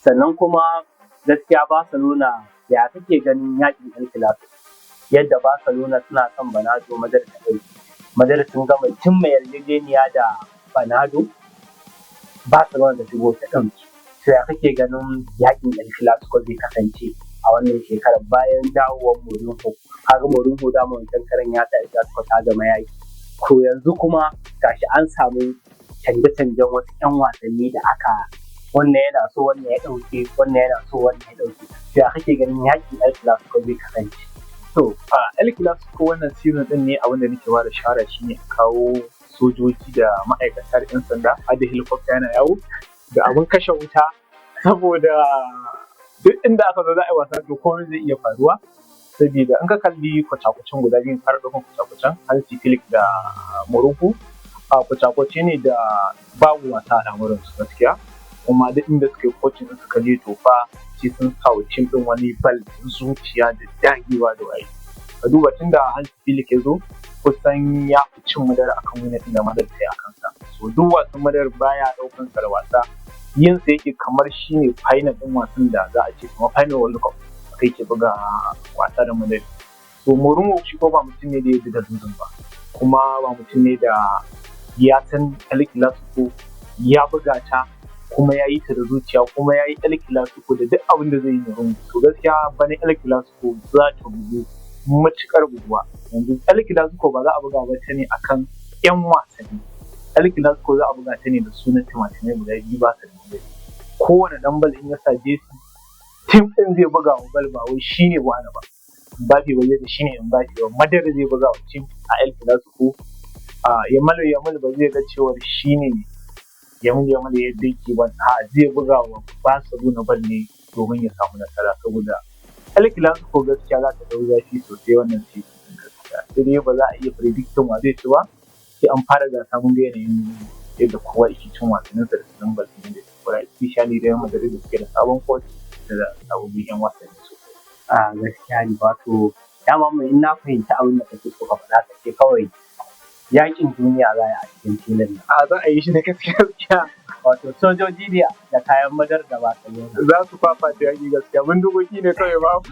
Sannan kuma gaskiya Barcelona ya kake ganin yaƙin El Clasico, yadda Barcelona suna son Bernardo Madrid ta ɗauki, Madrid sun gama cimma yarjejeniya da Bernardo, Barcelona ta shigo ta ɗauki. To ya kake ganin yaƙin El Clasico zai kasance a wannan shekarar bayan dawowar Mourinho? Kaga Mourinho dama wancan karan ya sa El Clasico ta zama yaƙi. To yanzu kuma gashi an samu canje-canjen wasu 'yan wasanni da aka wannan yana so wannan ya ɗauke, wannan yana so wannan ya ɗauke. To ya kake ganin yaƙin El Clasico zai kasance? To El Clasico wannan season ɗin ne abin da nake ba da shawara shine kawo sojoji da ma'aikata da 'yan sanda har da helicopter yana yawo da abin kashe wuta, saboda duk inda aka zo za a yi wasa to komai zai iya faruwa. Saboda in ka kalli kwace-kwacen guda biyu fara ɗaukan kwace-kwacen Hansi Flick da Mourinho, kwace-kwace ne da babu wasa a al'amuran su gaskiya, kuma duk inda suka yi coaching din suka je to fa sai sun kawo cin ɗin wani bal zuciya da dagewa da waye. Ka duba tun da Hansi Flick ya zo kusan ya fi cin madara akan wani ɗin da madara ta yi a kansa. So duk wasan madara baya ɗaukan sa da wasa, yin sa yake kamar shine final ɗin wasan da za a ce kamar final World Cup kai ke buga wasa da madara. So Mourinho shi ko ba mutum ne da ya da dutsen ba, kuma ba mutum ne da ya san El Clasico ya buga ta kuma ya yi ta da zuciya, kuma ya yi El Clasico da duk abin da zai yi Mourinho. To gaskiya bana El Clasico za ta bugu matuƙar buguwa. Yanzu El Clasico ba za a buga ba ta ne akan 'yan wasanni. El Clasico za a buga ta ne da sunan timatimai guda biyu ba su da kowane ɗan bal in ya sa jesi tim ɗin zai buga wa bal ba wai shi ne wani ba. Mbappe ba zai da shi ne Mbappe ba, Madrid zai buga wa tim a El Clasico. Yamal ba zai ga cewar shi ne Yamal yadda yake ba, zai buga wa Barcelona bal ne domin ya samu nasara, saboda El Clasico gaskiya za ta dau zafi sosai wannan season gaskiya. Sai dai ba za a iya predicting wa zai ci ba, sai an fara gasa mun ga yanayin yadda kowa yake cin wasanninsa da sunan bal ɗin da kura, especially Real Madrid da suke da sabon coach da sababbin 'yan wasanni sosai. Gaskiya ne, wato dama mai in na fahimci abin da kake so ka faɗa ka ce kawai yaƙin duniya za a cikin filin nan. Za a yi shi da gaskiya. Wato sojoji ne da kayan madar da Barcelona. Za su fafata yaƙi gaskiya, bindigogi ne kawai babu.